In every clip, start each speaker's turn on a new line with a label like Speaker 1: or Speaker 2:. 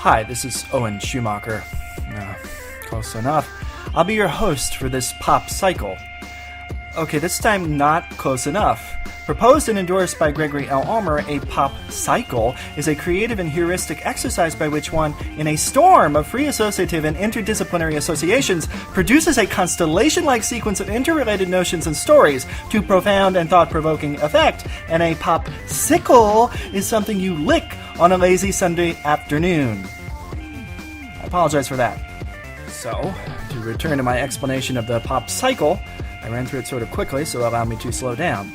Speaker 1: Hi, this is Owen Schumacher. Close enough. I'll be your host for this Popcycle. Okay, this time not close enough. Proposed and endorsed by Gregory L. Ulmer, a Popcycle is a creative and heuristic exercise by which one, in a storm of free associative and interdisciplinary associations, produces a constellation-like sequence of interrelated notions and stories to profound and thought-provoking effect. And a Popcycle is something you lick on a lazy Sunday afternoon. I apologize for that. So, to return to my explanation of the Popcycle, I ran through it sort of quickly, so allow me to slow down.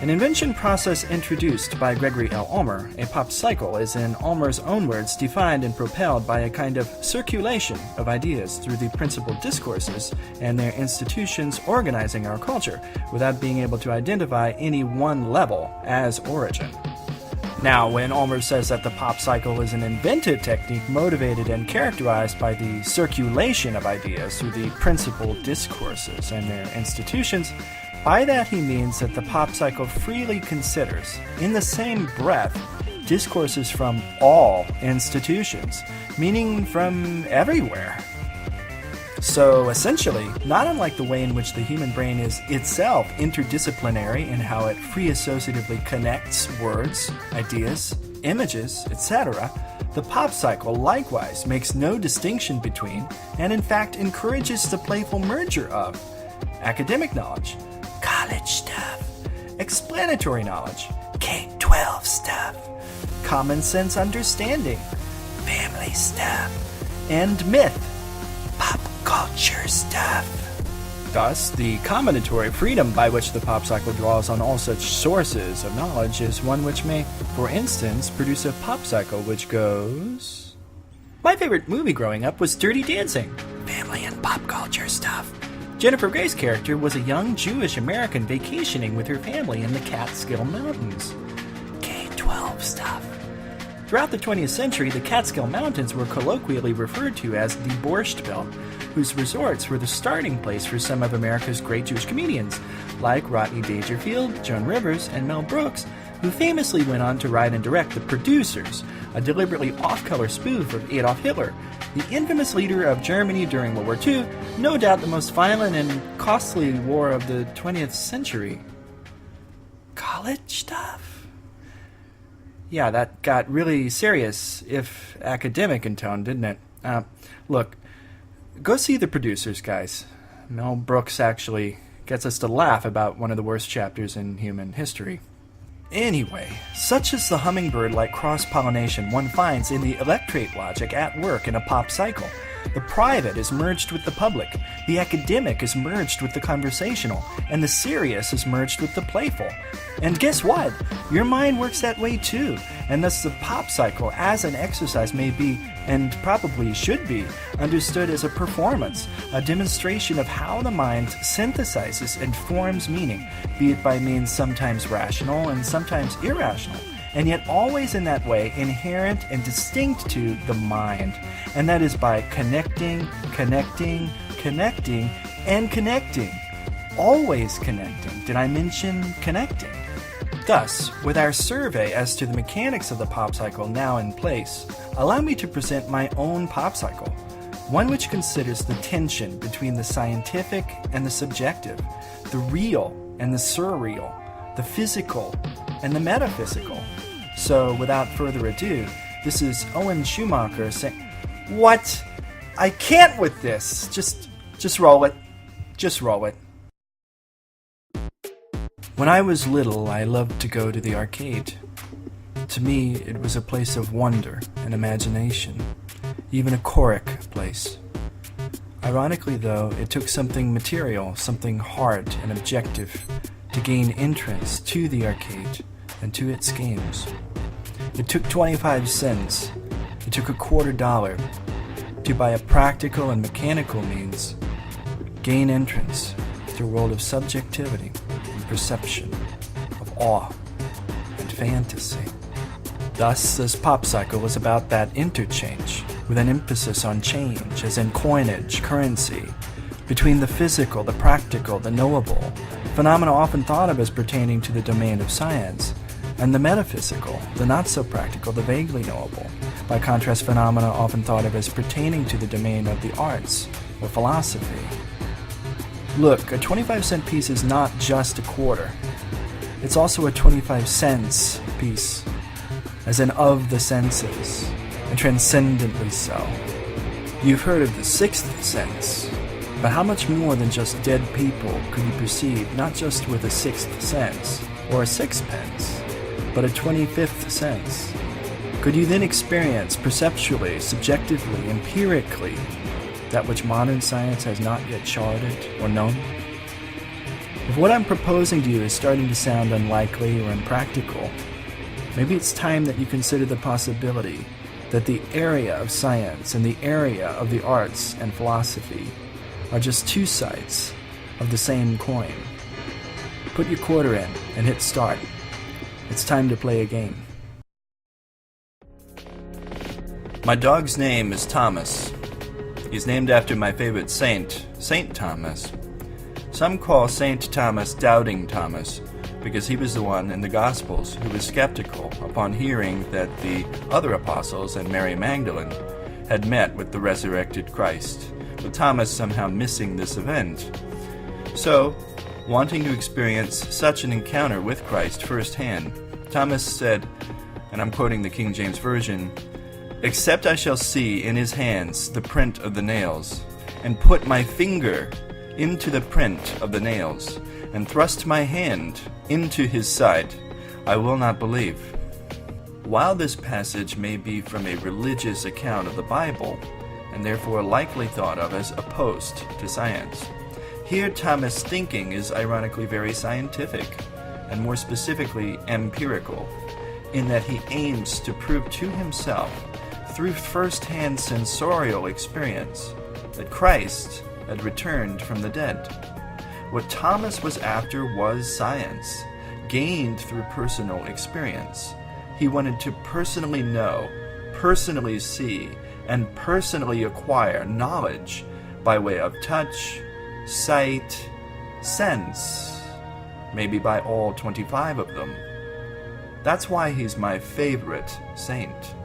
Speaker 1: An invention process introduced by Gregory L. Ulmer, a Popcycle is, in Ulmer's own words, defined and propelled by a kind of circulation of ideas through the principal discourses and their institutions organizing our culture, without being able to identify any one level as origin. Now, when Ulmer says that the Popcycle is an inventive technique motivated and characterized by the circulation of ideas through the principal discourses and their institutions, by that he means that the Popcycle freely considers, in the same breath, discourses from all institutions, meaning from everywhere. So, essentially, not unlike the way in which the human brain is itself interdisciplinary in how it free associatively connects words, ideas, images, etc., the Popcycle likewise makes no distinction between, and in fact encourages the playful merger of, academic knowledge, college stuff, explanatory knowledge, K-12 stuff, common sense understanding, family stuff, and myth, pop culture stuff. Thus, the combinatory freedom by which the Popcycle draws on all such sources of knowledge is one which may, for instance, produce a Popcycle which goes... My favorite movie growing up was Dirty Dancing. Family and pop culture stuff. Jennifer Grey's character was a young Jewish American vacationing with her family in the Catskill Mountains. K-12 stuff. Throughout the 20th century, the Catskill Mountains were colloquially referred to as the Borscht Belt, whose resorts were the starting place for some of America's great Jewish comedians, like Rodney Dangerfield, Joan Rivers, and Mel Brooks, who famously went on to write and direct The Producers, a deliberately off-color spoof of Adolf Hitler, the infamous leader of Germany during World War II, no doubt the most violent and costly war of the 20th century. College stuff? Yeah, that got really serious, if academic in tone, didn't it? Look, go see The Producers, guys. Mel Brooks actually gets us to laugh about one of the worst chapters in human history. Anyway, such is the hummingbird-like cross-pollination one finds in the electrate logic at work in a Popcycle. The private is merged with the public, the academic is merged with the conversational, and the serious is merged with the playful. And guess what? Your mind works that way too, and thus the Popcycle as an exercise may be, and probably should be, understood as a performance, a demonstration of how the mind synthesizes and forms meaning, be it by means sometimes rational and sometimes irrational, and yet always in that way inherent and distinct to the mind, and that is by connecting, and connecting. Always connecting. Did I mention connecting? Thus, with our survey as to the mechanics of the Popcycle now in place, allow me to present my own Popcycle, one which considers the tension between the scientific and the subjective, the real and the surreal, the physical and the metaphysical. So, without further ado, this is Owen Schumacher saying, What? I can't with this! Just roll it. Just roll it. When I was little, I loved to go to the arcade. To me, it was a place of wonder and imagination, even a choric place. Ironically, though, it took something material, something hard and objective, to gain entrance to the arcade and to its games. It took 25 cents, it took $0.25 to, by a practical and mechanical means, gain entrance to a world of subjectivity and perception, of awe and fantasy. Thus, this Popcycle was about that interchange, with an emphasis on change, as in coinage, currency, between the physical, the practical, the knowable, phenomena often thought of as pertaining to the domain of science, and the metaphysical, the not-so-practical, the vaguely knowable, By contrast, phenomena are often thought of as pertaining to the domain of the arts or philosophy. Look, a 25-cent piece is not just a quarter. It's also a 25-cents piece, as in of the senses, and transcendently so. You've heard of the sixth sense, but how much more than just dead people could you perceive, not just with a sixth sense, or a sixpence, but a 25th sense? Could you then experience perceptually, subjectively, empirically, that which modern science has not yet charted or known? If what I'm proposing to you is starting to sound unlikely or impractical, maybe it's time that you consider the possibility that the area of science and the area of the arts and philosophy are just two sides of the same coin. Put your quarter in and hit start. It's time to play a game. My dog's name is Thomas. He's named after my favorite saint, Saint Thomas. Some call Saint Thomas Doubting Thomas, because he was the one in the Gospels who was skeptical upon hearing that the other apostles and Mary Magdalene had met with the resurrected Christ, with Thomas somehow missing this event. So, wanting to experience such an encounter with Christ firsthand, Thomas said, and I'm quoting the King James Version, "Except I shall see in his hands the print of the nails, and put my finger into the print of the nails, and thrust my hand into his side, I will not believe." While this passage may be from a religious account of the Bible, and therefore likely thought of as opposed to science, here Thomas' thinking is ironically very scientific, and more specifically empirical, in that he aims to prove to himself, through first-hand sensorial experience, that Christ had returned from the dead. What Thomas was after was science, gained through personal experience. He wanted to personally know, personally see, and personally acquire knowledge by way of touch, sight, sense, maybe by all 25 of them. That's why he's my favorite saint.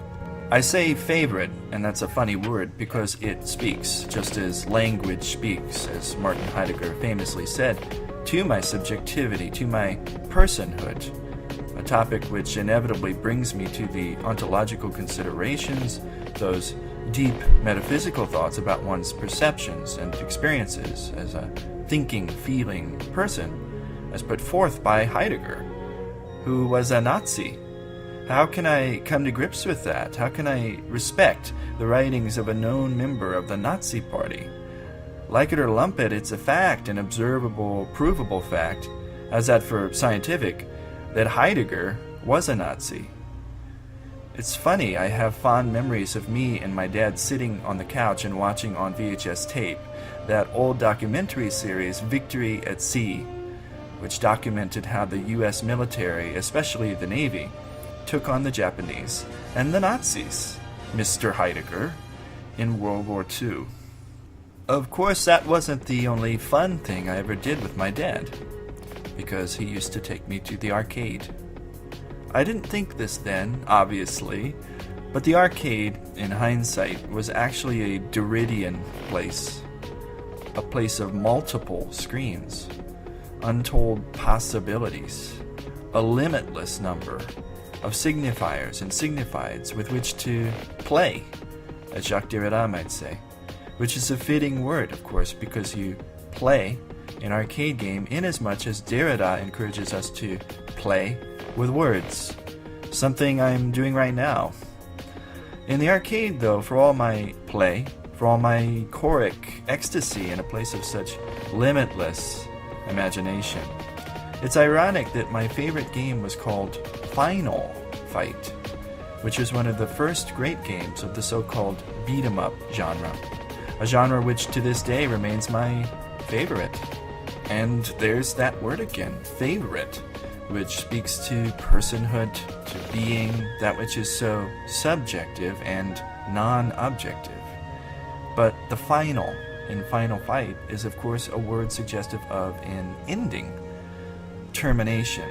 Speaker 1: I say favorite, and that's a funny word, because it speaks, just as language speaks, as Martin Heidegger famously said, to my subjectivity, to my personhood, a topic which inevitably brings me to the ontological considerations, those deep metaphysical thoughts about one's perceptions and experiences as a thinking, feeling person, as put forth by Heidegger, who was a Nazi. How can I come to grips with that? How can I respect the writings of a known member of the Nazi Party? Like it or lump it, it's a fact, an observable, provable fact, as that for scientific, that Heidegger was a Nazi. It's funny, I have fond memories of me and my dad sitting on the couch and watching on VHS tape that old documentary series, Victory at Sea, which documented how the U.S. military, especially the Navy, took on the Japanese and the Nazis, Mr. Heidegger, in World War II. Of course, that wasn't the only fun thing I ever did with my dad, because he used to take me to the arcade. I didn't think this then, obviously, but the arcade, in hindsight, was actually a Derridian place, a place of multiple screens, untold possibilities, a limitless number of signifiers and signifieds with which to play, as Jacques Derrida might say, which is a fitting word, of course, because you play an arcade game inasmuch as Derrida encourages us to play with words, something I'm doing right now. In the arcade, though, for all my play, for all my choric ecstasy in a place of such limitless imagination, it's ironic that my favorite game was called Final Fight, which was one of the first great games of the so-called beat-em-up genre, a genre which to this day remains my favorite. And there's that word again, favorite, which speaks to personhood, to being, that which is so subjective and non-objective. But the final in Final Fight is of course a word suggestive of an ending, termination.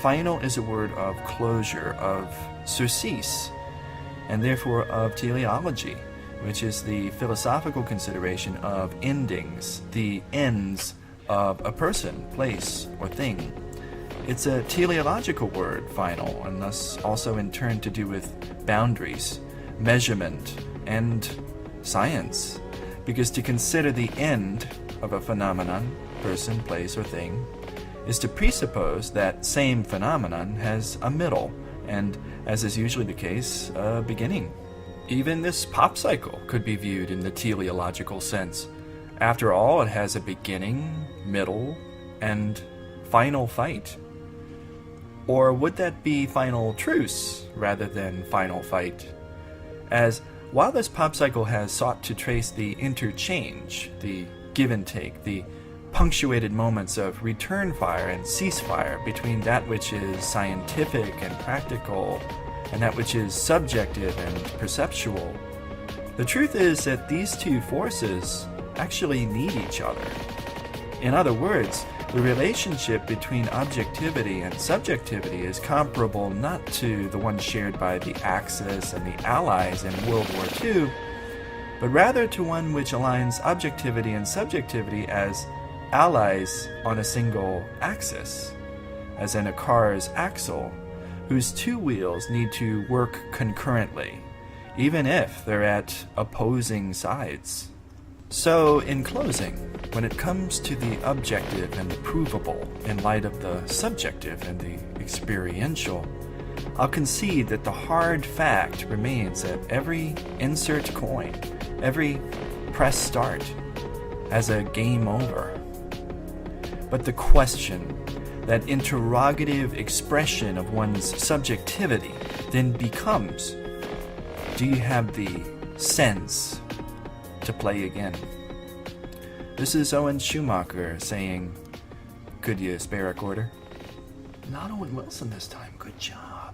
Speaker 1: Final is a word of closure, of surcease. and therefore of teleology, which is the philosophical consideration of endings, the ends of a person, place, or thing. It's a teleological word, final, and thus also in turn to do with boundaries, measurement, and science, because to consider the end of a phenomenon, person, place, or thing, is to presuppose that same phenomenon has a middle, and, as is usually the case, a beginning. Even this Popcycle could be viewed in the teleological sense. After all, it has a beginning, middle, and final fight. Or would that be final truce rather than final fight? As while this Popcycle has sought to trace the interchange, the give and take, the punctuated moments of return fire and ceasefire between that which is scientific and practical and that which is subjective and perceptual, the truth is that these two forces actually need each other. In other words, the relationship between objectivity and subjectivity is comparable not to the one shared by the Axis and the Allies in World War II, but rather to one which aligns objectivity and subjectivity as allies on a single axis, as in a car's axle, whose two wheels need to work concurrently, even if they're at opposing sides. So, in closing, when it comes to the objective and the provable in light of the subjective and the experiential, I'll concede that the hard fact remains that every insert coin, every press start, has a game over. But the question, that interrogative expression of one's subjectivity, then becomes, do you have the sense to play again? This is Owen Schumacher saying, could you spare a quarter? Not Owen Wilson this time, good job.